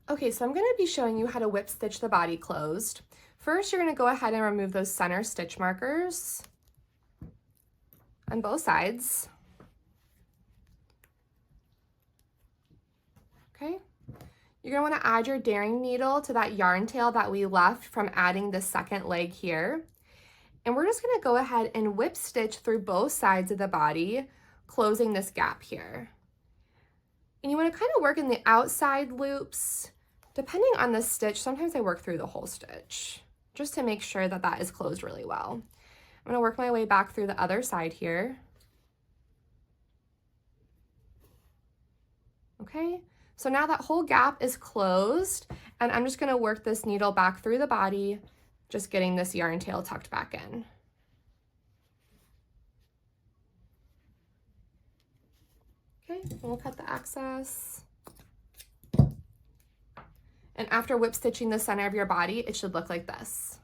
Okay, so I'm going to be showing you how to whip stitch the body closed. First, you're going to go ahead and remove those center stitch markers on both sides. Okay, you're going to want to add your daring needle to that yarn tail that we left from adding the second leg here. And we're just going to go ahead and whip stitch through both sides of the body, closing this gap here. And you want to kind of work in the outside loops. Depending on the stitch, sometimes I work through the whole stitch just to make sure that that is closed really well. I'm going to work my way back through the other side here. Okay, so now that whole gap is closed, and I'm just going to work this needle back through the body, just getting this yarn tail tucked back in. Okay, and we'll cut the excess. And after whip stitching the center of your body, it should look like this.